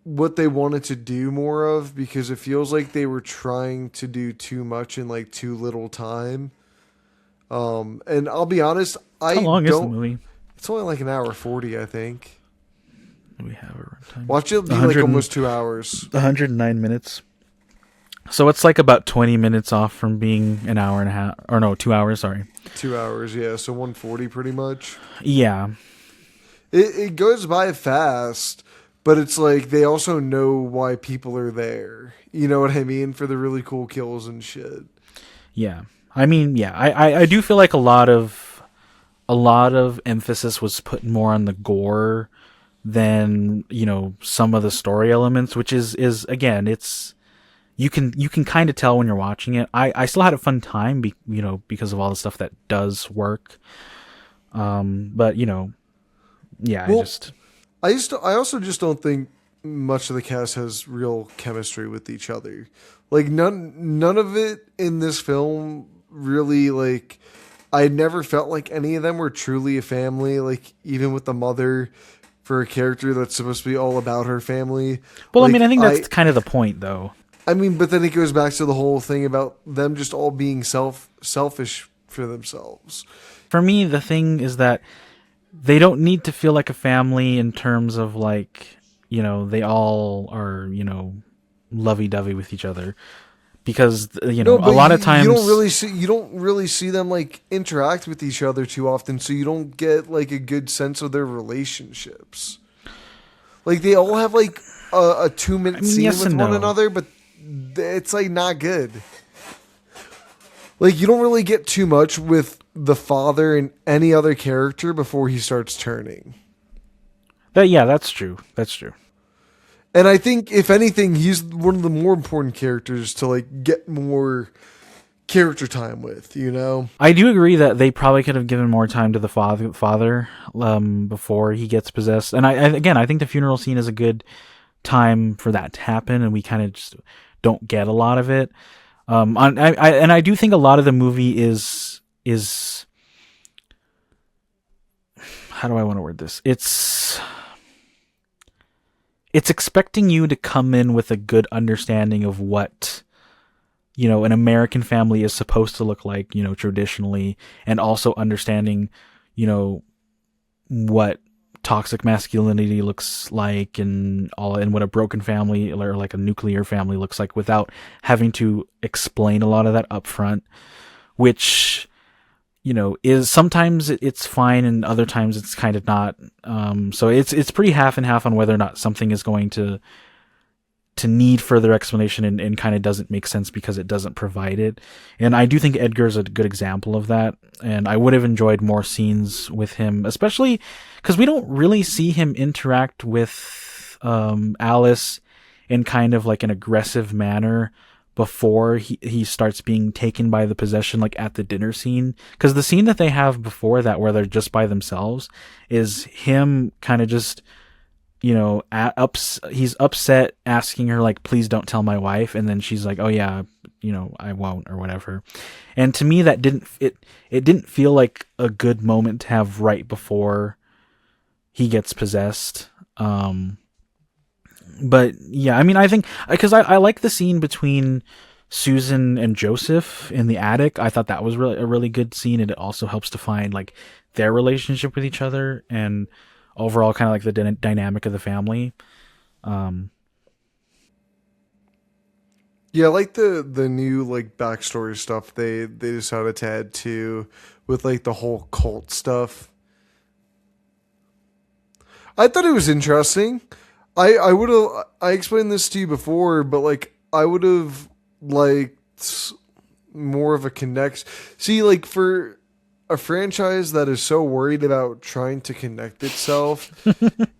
S2: what they wanted to do more of, because it feels like they were trying to do too much in like too little time. And I'll be honest,
S1: How long is the movie?
S2: It's only like an hour 40, I think.
S1: We have a runtime.
S2: Watch it be like almost 2 hours.
S1: 109 minutes. So it's like about 20 minutes off from being an hour and a half, or no, 2 hours. Sorry,
S2: 2 hours. Yeah, so 140 pretty much.
S1: Yeah,
S2: it goes by fast, but it's like they also know why people are there. You know what I mean? For the really cool kills and shit.
S1: Yeah. I mean, yeah, I do feel like a lot of emphasis was put more on the gore than some of the story elements, which is again, it's you can kind of tell when you're watching it. I still had a fun time because of all the stuff that does work. But yeah,
S2: well, I also just don't think much of the cast has real chemistry with each other. Like none of it in this film really, like, I never felt like any of them were truly a family. Like, even with the mother, for a character that's supposed to be all about her family.
S1: Well,
S2: like,
S1: I mean, I think that's kind of the point, though.
S2: I mean, but then it goes back to the whole thing about them just all being selfish for themselves.
S1: For me, the thing is that they don't need to feel like a family in terms of like, they all are, lovey-dovey with each other. because
S2: No,
S1: a
S2: but
S1: lot of times.
S2: you don't really see them like interact with each other too often, so you don't get like a good sense of their relationships. Like they all have like a 2 minute
S1: I mean,
S2: scene
S1: yes
S2: with
S1: and
S2: one
S1: no.
S2: another, but it's like not good. Like you don't really get too much with the father and any other character before he starts turning.
S1: That yeah, that's true. That's true.
S2: And I think if anything, he's one of the more important characters to like get more character time with, you know?
S1: I do agree that they probably could have given more time to the father before he gets possessed. And again, I think the funeral scene is a good time for that to happen, and we kind of just don't get a lot of it. And I do think a lot of the movie is how do I want to word this? It's expecting you to come in with a good understanding of what an American family is supposed to look like, traditionally, and also understanding, you know, what toxic masculinity looks like and what a broken family or like a nuclear family looks like without having to explain a lot of that up front, which is sometimes it's fine and other times it's kind of not. So it's pretty half and half on whether or not something is going to need further explanation and kind of doesn't make sense because it doesn't provide it. And I do think Edgar's a good example of that. And I would have enjoyed more scenes with him, especially because we don't really see him interact with Alice in kind of like an aggressive manner before he starts being taken by the possession, like at the dinner scene. Because the scene that they have before that where they're just by themselves is him kind of just he's upset, asking her like, please don't tell my wife, and then she's like, oh yeah, I won't, or whatever. And to me that didn't feel like a good moment to have right before he gets possessed. But yeah, I mean, I think because I like the scene between Susan and Joseph in the attic. I thought that was really a really good scene, and it also helps define like their relationship with each other and overall kind of like the dynamic of the family. Um,
S2: Yeah, I like the new like backstory stuff they decided to add to with like the whole cult stuff. I thought it was interesting. I would have I explained this to you before, but like I would have liked more of a connect. See, like for a franchise that is so worried about trying to connect itself,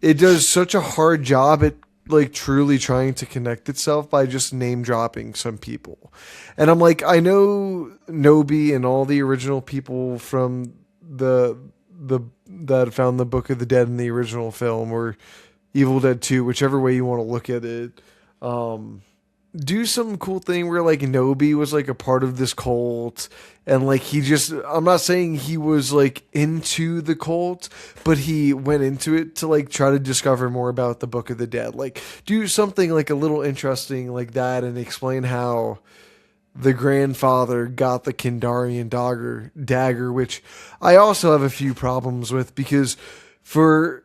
S2: it does such a hard job at like truly trying to connect itself by just name dropping some people. And I'm like, I know Nobi and all the original people from the that found the Book of the Dead in the original film or Evil Dead 2, whichever way you want to look at it. Um, do some cool thing where like Nobi was like a part of this cult and like I'm not saying he was like into the cult, but he went into it to like try to discover more about the Book of the Dead. Like do something like a little interesting like that and explain how the grandfather got the Kandarian dagger, which I also have a few problems with because for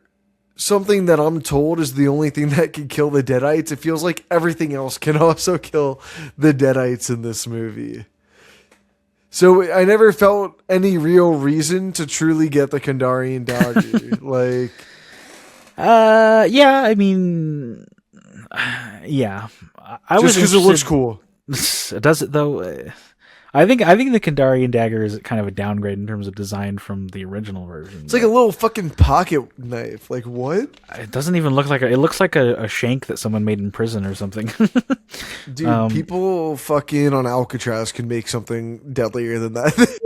S2: something that I'm told is the only thing that can kill the Deadites, it feels like everything else can also kill the Deadites in this movie. So I never felt any real reason to truly get the Kandarian dagger. Like,
S1: yeah, I mean, yeah, I
S2: just
S1: was
S2: because it looks
S1: interested.
S2: cool.
S1: Does it though? I think the Kandarian dagger is kind of a downgrade in terms of design from the original version.
S2: It's like a
S1: But
S2: little fucking pocket knife. Like, what?
S1: it doesn't even look like it looks like a shank that someone made in prison or something.
S2: Dude,
S1: um,
S2: people fucking on Alcatraz can make something deadlier than that.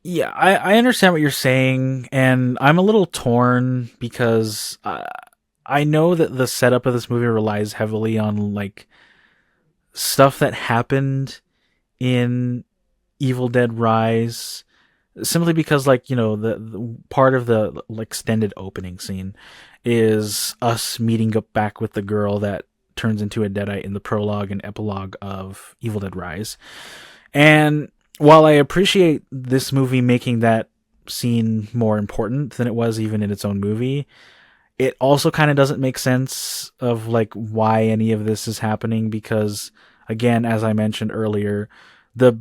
S1: yeah, I understand what you're saying, and I'm a little torn because I know that the setup of this movie relies heavily on like stuff that happened in Evil Dead Rise, simply because like the part of the extended opening scene is us meeting up back with the girl that turns into a deadite in the prologue and epilogue of Evil Dead Rise. And while I appreciate this movie making that scene more important than it was even in its own movie, it also kind of doesn't make sense of like why any of this is happening because again, as I mentioned earlier, the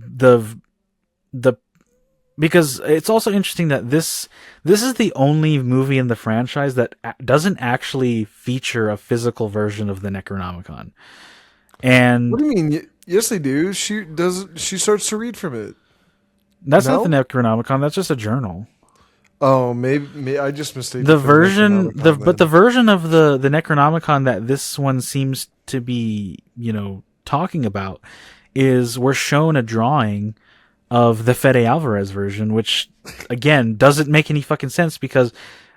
S1: because it's also interesting that this is the only movie in the franchise that doesn't actually feature a physical version of the Necronomicon.
S2: What
S1: And
S2: do you mean? Yes, they do. She does. She starts to read from it.
S1: that's not the
S2: No.
S1: Necronomicon, that's just a journal.
S2: Oh, maybe I just mistaken
S1: The
S2: for the
S1: version
S2: Necronomicon
S1: the
S2: then.
S1: version of the Necronomicon that this one seems to be, talking about is we're shown a drawing of the Fede Alvarez version, which again doesn't make any fucking sense because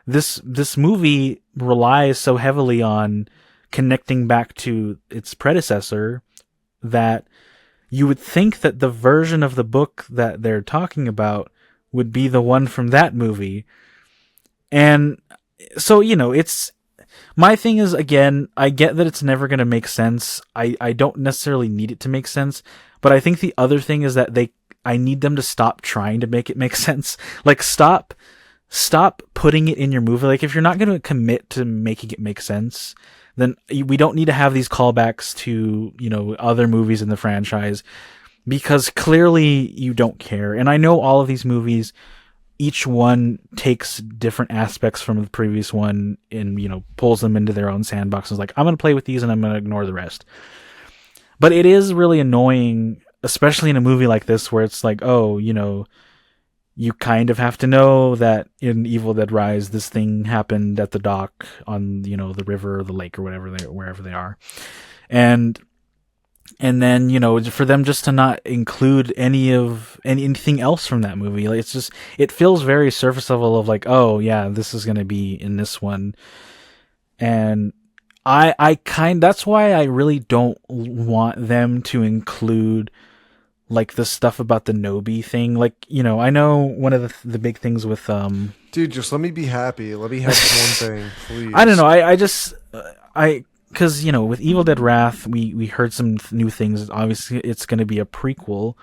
S1: this movie relies so heavily on connecting back to its predecessor that you would think that the version of the book that they're talking about would be the one from that movie. And so, it's my thing is, again, I get that it's never going to make sense. I don't necessarily need it to make sense, but I think the other thing is that I need them to stop trying to make it make sense. Like, stop putting it in your movie. Like, if you're not going to commit to making it make sense, then we don't need to have these callbacks to, other movies in the franchise, because clearly you don't care. And I know all of these movies, each one takes different aspects from the previous one and, pulls them into their own sandbox and is like, I'm going to play with these and I'm going to ignore the rest. But it is really annoying, especially in a movie like this where it's like, oh, you kind of have to know that in Evil Dead Rise, this thing happened at the dock on, the river or the lake or wherever they are. And then, for them just to not include anything else from that movie, like, it's just, it feels very surface level of like, oh yeah, this is going to be in this one. And that's why I really don't want them to include like the stuff about the Nobi thing. Like, I know one of the big things with,
S2: Dude, just let me be happy. Let me have one thing, please.
S1: I don't know. Because, with Evil Dead Wrath, we heard some new things. Obviously, it's going to be a prequel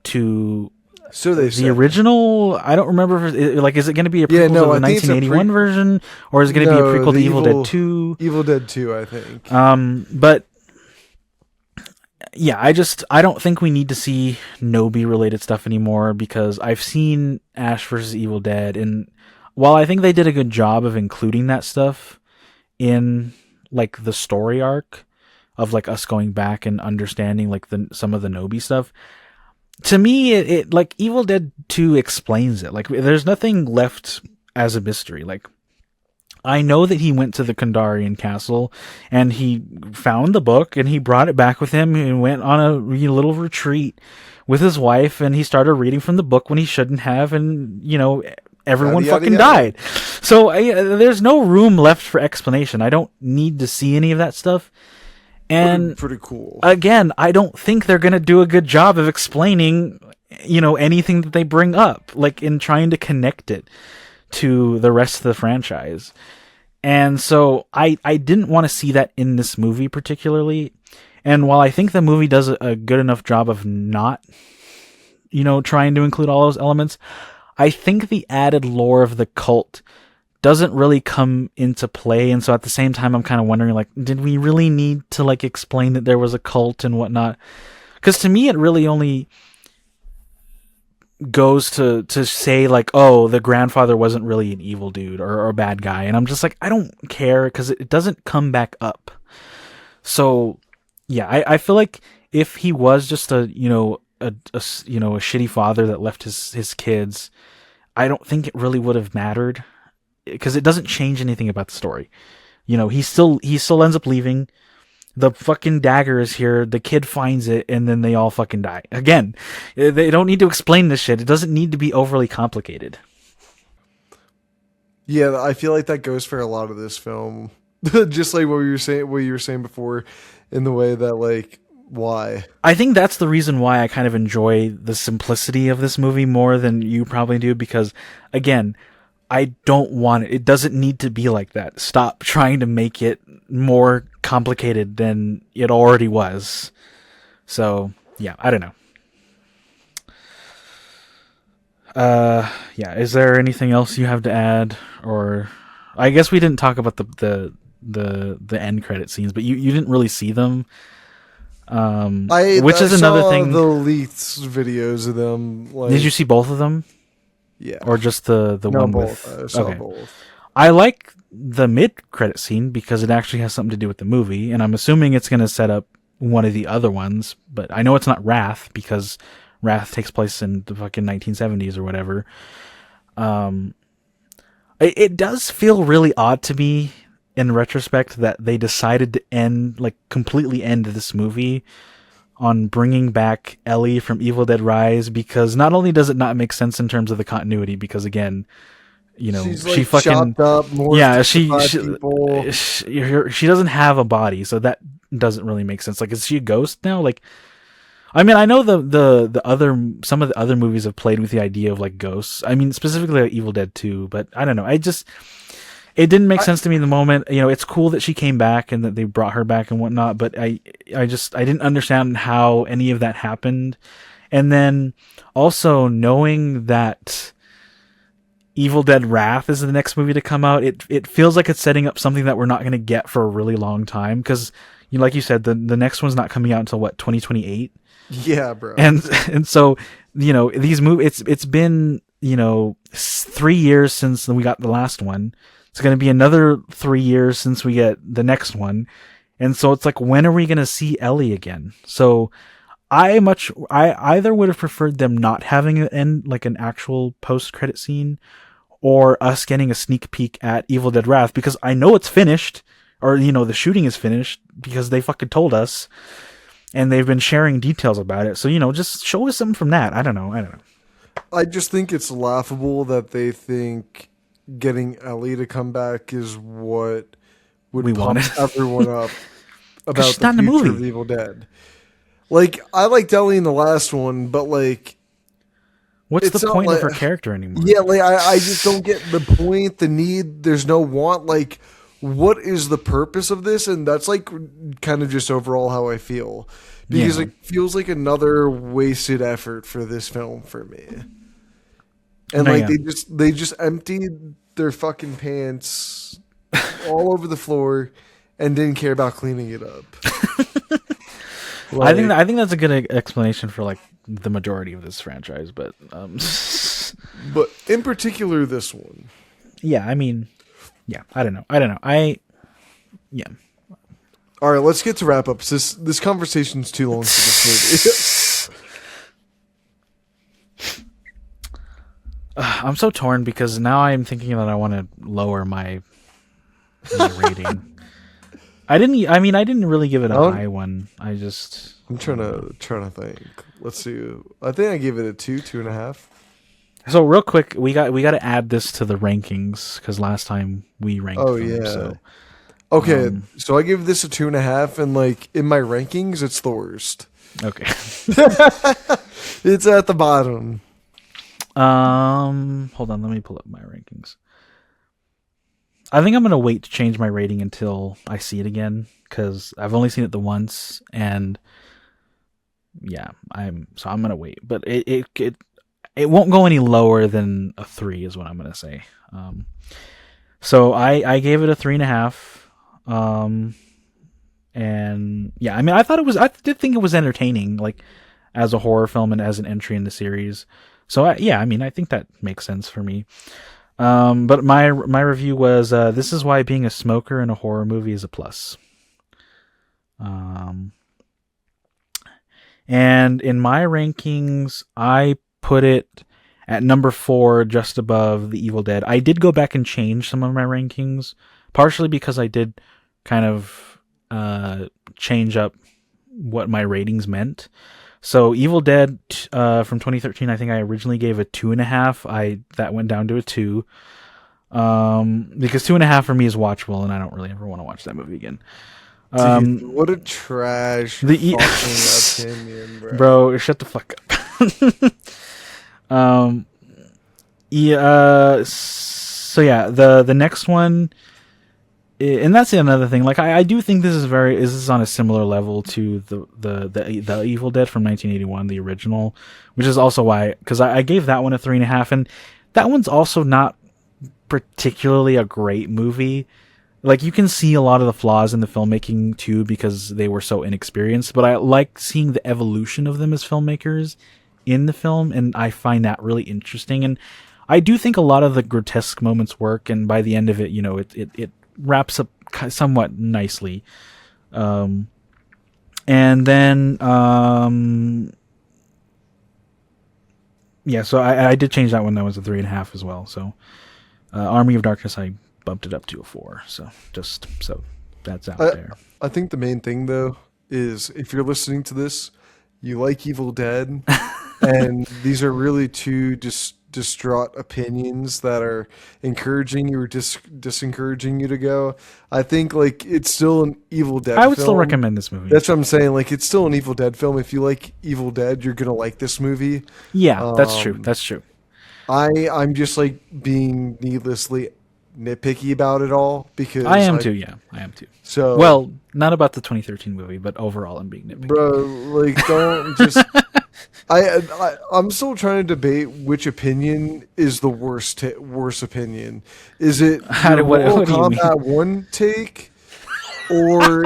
S1: to
S2: So they
S1: the
S2: said.
S1: original. I don't remember if is it going to be a prequel
S2: Yeah, no,
S1: to the
S2: I think it's a
S1: 1981 version, or is it going to be a
S2: No,
S1: prequel to
S2: the
S1: Evil Dead 2?
S2: Evil Dead 2, I think.
S1: But yeah, I don't think we need to see Nobi related stuff anymore, because I've seen Ash vs. Evil Dead, and while I think they did a good job of including that stuff in like the story arc of like us going back and understanding like some of the Nobi stuff, to me it like Evil Dead 2 explains it. Like, there's nothing left as a mystery. Like, I know that he went to the Kandarian castle and he found the book and he brought it back with him and went on a little retreat with his wife, and he started reading from the book when he shouldn't have, and everyone
S2: Yada,
S1: fucking
S2: yada, yada.
S1: died. So there's no room left for explanation. I don't need to see any of that stuff. And
S2: Pretty cool.
S1: again, I don't think they're going to do a good job of explaining, anything that they bring up, like in trying to connect it to the rest of the franchise. And so I didn't want to see that in this movie particularly. And while I think the movie does a good enough job of not, trying to include all those elements, I think the added lore of the cult doesn't really come into play. And so at the same time, I'm kind of wondering, like, did we really need to like explain that there was a cult and whatnot? Because to me, it really only goes to say like, oh, the grandfather wasn't really an evil dude or a bad guy. And I'm just like, I don't care, because it doesn't come back up. So yeah, I feel like if he was just a shitty father that left his kids, I don't think it really would have mattered, because it doesn't change anything about the story. He still ends up leaving. The fucking dagger is here. The kid finds it, and then they all fucking die. Again, they don't need to explain this shit. It doesn't need to be overly complicated.
S2: Yeah, I feel like that goes for a lot of this film. Just like what you were saying before, in the way that, like, why?
S1: I think that's the reason why I kind of enjoy the simplicity of this movie more than you probably do, because, again, I don't want it. It doesn't need to be like that. Stop trying to make it more complicated than it already was. So, yeah, I don't know. Yeah, is there anything else you have to add? Or I guess we didn't talk about the end credit scenes, but you didn't really see them. Which
S2: I
S1: is another
S2: saw
S1: thing.
S2: the leaks videos of them. Like,
S1: Did you see both of them,
S2: yeah,
S1: or just the
S2: no,
S1: one
S2: both.
S1: with?
S2: I saw
S1: Okay,
S2: both.
S1: I like the mid credit scene because it actually has something to do with the movie, and I'm assuming it's going to set up one of the other ones. But I know it's not Wrath because Wrath takes place in the fucking 1970s or whatever. Um, it does feel really odd to me in retrospect that they decided to completely end this movie on bringing back Ellie from Evil Dead Rise, because not only does it not make sense in terms of the continuity, because again,
S2: She's
S1: she
S2: like
S1: fucking,
S2: chopped up, morphed
S1: yeah,
S2: into five people.
S1: she doesn't have a body, so that doesn't really make sense. Like, is she a ghost now? Like, I mean, I know the other, some of the other movies have played with the idea of like ghosts. I mean, specifically like Evil Dead 2, but I don't know. It didn't make
S2: I,
S1: sense to me in the moment. It's cool that she came back and that they brought her back and whatnot, but I didn't understand how any of that happened. And then also knowing that Evil Dead Wrath is the next movie to come out, it feels like it's setting up something that we're not going to get for a really long time, because like you said, the next one's not coming out until what, 2028.
S2: yeah, bro.
S1: And so these movies, it's been 3 years since we got the last one. It's going to be another 3 years since we get the next one, and so it's like, when are we going to see Ellie again? So I either would have preferred them not having an actual post credit scene, or us getting a sneak peek at Evil Dead Wrath, because I know it's finished, or the shooting is finished, because they fucking told us, and they've been sharing details about it. So just show us something from that. I don't know.
S2: I just think it's laughable that they think getting Ellie to come back is what would
S1: We
S2: pump
S1: wanted.
S2: everyone up about
S1: she's
S2: the
S1: not in the
S2: future
S1: movie.
S2: of Evil Dead. Like, I liked Ellie in the last one, but like,
S1: What's
S2: it's
S1: the
S2: not
S1: point
S2: like,
S1: of her character anymore?
S2: yeah, like I just don't get the point, the need. There's no want. Like, what is the purpose of this? And that's like kind of just overall how I feel, because
S1: Yeah.
S2: it feels like another wasted effort for this film for me. And
S1: No,
S2: like
S1: yeah.
S2: they just emptied their fucking pants all over the floor and didn't care about cleaning it up.
S1: I think that's a good explanation for like the majority of this franchise, but
S2: But in particular, this one.
S1: yeah, I mean, yeah, I don't know. Yeah.
S2: All right, let's get to wrap up. This conversation's too long for this movie.
S1: I'm so torn because now I'm thinking that I want to lower my rating. I didn't really give it a high one.
S2: I'm trying to think. Let's see. I think I gave it a 2.5.
S1: So real quick, we got to add this to the rankings because last time we ranked
S2: Oh
S1: them.
S2: yeah.
S1: So
S2: Okay, so I give this a 2.5, and like in my rankings, it's the worst.
S1: okay.
S2: It's at the bottom.
S1: Hold on, let me pull up my rankings. I think I'm gonna wait to change my rating until I see it again because I've only seen it the once, and yeah, I'm gonna wait. But it won't go any lower than a 3, is what I'm gonna say. So I gave it a 3.5. And yeah, I mean, I did think it was entertaining, like as a horror film and as an entry in the series. So I mean, I think that makes sense for me. But my review was, this is why being a smoker in a horror movie is a plus. And in my rankings, I put it at number 4, just above The Evil Dead. I did go back and change some of my rankings, partially because I did kind of change up what my ratings meant. So Evil Dead from 2013, I think I originally gave a 2.5. That went down to a 2. Because 2.5 for me is watchable, and I don't really ever want to watch that movie again.
S2: Dude, what a trash fucking opinion,
S1: bro. Shut the fuck up. Yeah. So yeah, the next one, and that's another thing. Like I do think this is on a similar level to the Evil Dead from 1981, the original, which is also why, because I gave that one a 3.5, and that one's also not particularly a great movie. like, you can see a lot of the flaws in the filmmaking too because they were so inexperienced, but I like seeing the evolution of them as filmmakers in the film, and I find that really interesting. And I do think a lot of the grotesque moments work, and by the end of it, it wraps up somewhat nicely. And then yeah, so I did change that one. That was a 3.5 as well. So Army of Darkness, I bumped it up to a 4. So just so that's out there.
S2: I think the main thing though is if you're listening to this, you like Evil Dead, and these are really two distraught opinions that are encouraging you or disencouraging you to go. I think like it's still an Evil Dead
S1: I would
S2: film.
S1: still recommend this movie.
S2: That's what I'm saying. Like it's still an Evil Dead film. If you like Evil Dead, you're gonna like this movie.
S1: Yeah, that's true. That's true.
S2: I'm just like being needlessly nitpicky about it all because
S1: I am too. Yeah, I am too.
S2: So
S1: well, not about the 2013 movie, but overall, I'm being nitpicky.
S2: bro, like don't just. I'm still trying to debate which opinion is the worst opinion. Is it Mortal Kombat 1 take, or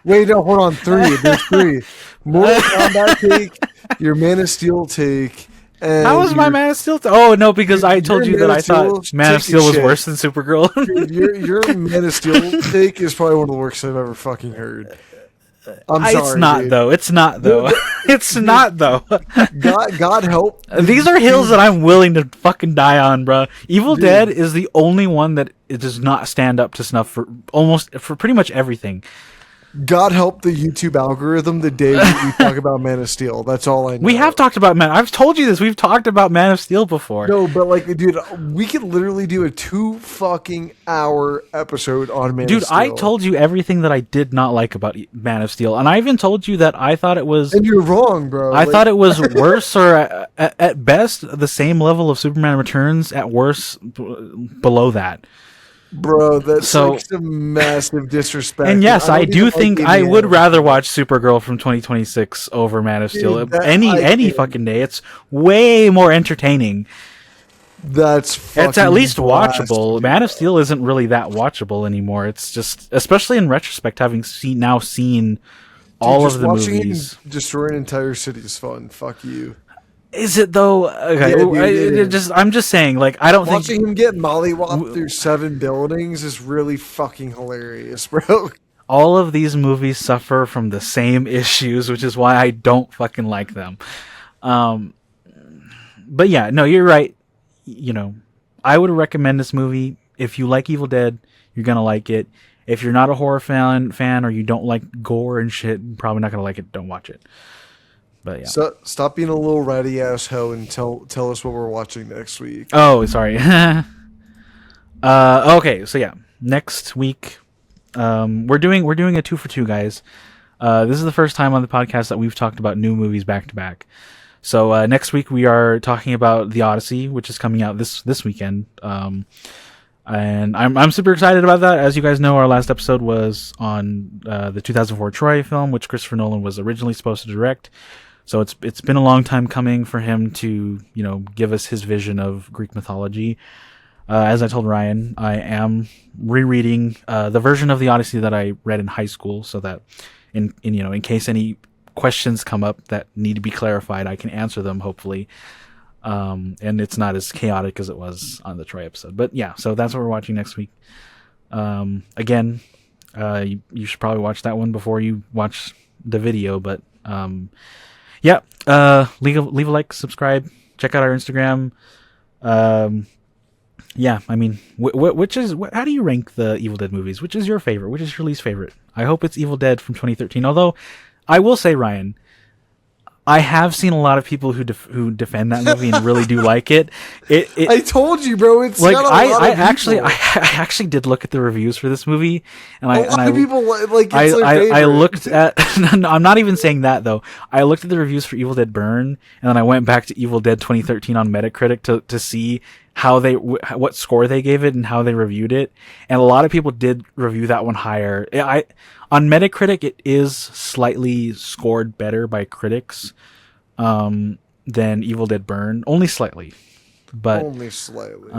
S2: wait, no, hold on, 3. There's 3. Mortal Kombat take, your Man of Steel take. And
S1: how was my Man of Steel? Oh no, because I told you that I thought Man of Steel was worse than Supergirl.
S2: your Man of Steel take is probably one of the worst I've ever fucking heard. I'm sorry.
S1: It's not
S2: dude.
S1: though. It's not though. It's not though.
S2: God help.
S1: These are hills that I'm willing to fucking die on, bro. Evil Dead is the only one that it does not stand up to snuff for pretty much everything.
S2: God help the YouTube algorithm the day we talk about Man of Steel. That's all I know.
S1: We have talked about I've told you this. We've talked about Man of Steel before.
S2: No, but like, dude, we could literally do a 2 fucking hour episode on Man of Steel.
S1: Dude, I told you everything that I did not like about Man of Steel, and I even told you that I thought it was.
S2: And you're wrong, bro.
S1: I thought it was worse, or at best the same level of Superman Returns. At worst, below that.
S2: Bro, that's like some massive disrespect.
S1: And yes, I do think I would rather watch Supergirl from 2026 over Man of Steel any fucking day. It's way more entertaining.
S2: It's
S1: at least watchable. Man of Steel isn't really that watchable anymore. It's just, especially in retrospect, having seen all of the movies.
S2: Him destroy an entire city is fun. Fuck you.
S1: Is it though? Okay, yeah, dude, I'm just saying. Like, I don't
S2: think watching him get mollywopped through 7 buildings is really fucking hilarious, bro.
S1: All of these movies suffer from the same issues, which is why I don't fucking like them. But yeah, no, you're right. I would recommend this movie. If you like Evil Dead, you're gonna like it. If you're not a horror fan, or you don't like gore and shit, you're probably not gonna like it. Don't watch it. But yeah.
S2: So stop being a little ratty ass hoe and tell us what we're watching next week.
S1: Oh, sorry. Okay, so yeah, next week we're doing a 2 for 2, guys. This is the first time on the podcast that we've talked about new movies back to back. So next week we are talking about The Odyssey, which is coming out this weekend. And I'm super excited about that. As you guys know, our last episode was on the 2004 Troy film, which Christopher Nolan was originally supposed to direct. So it's been a long time coming for him to, give us his vision of Greek mythology. As I told Ryan, I am rereading the version of the Odyssey that I read in high school, so that in case any questions come up that need to be clarified, I can answer them, hopefully. And it's not as chaotic as it was on the Troy episode. But yeah, so that's what we're watching next week. Again, you should probably watch that one before you watch the video, but yeah, leave a like, subscribe, check out our Instagram. Yeah, I mean, how do you rank the Evil Dead movies? Which is your favorite? Which is your least favorite? I hope it's Evil Dead from 2013. Although, I will say, Ryan, I have seen a lot of people who defend that movie and really do like it.
S2: I told you, bro. It's
S1: like
S2: got a lot of
S1: I actually did look at the reviews for this movie, and
S2: a lot of people like it's their favorite.
S1: I looked at. No, I'm not even saying that though. I looked at the reviews for Evil Dead Burn, and then I went back to Evil Dead 2013 on Metacritic to see how what score they gave it and how they reviewed it, and a lot of people did review that one higher. On Metacritic, it is slightly scored better by critics than Evil Dead Burn, only slightly, but
S2: only slightly.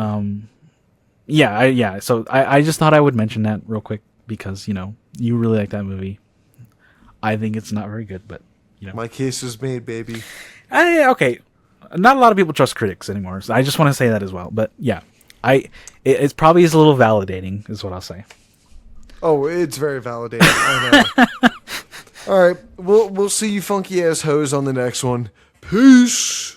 S1: yeah. So I just thought I would mention that real quick because you really like that movie. I think it's not very good, but
S2: My case is made, baby.
S1: okay. Not a lot of people trust critics anymore. So I just want to say that as well. But yeah, it probably is a little validating, is what I'll say.
S2: Oh, it's very validating. I know. All right, we'll see you funky ass hoes on the next one. Peace.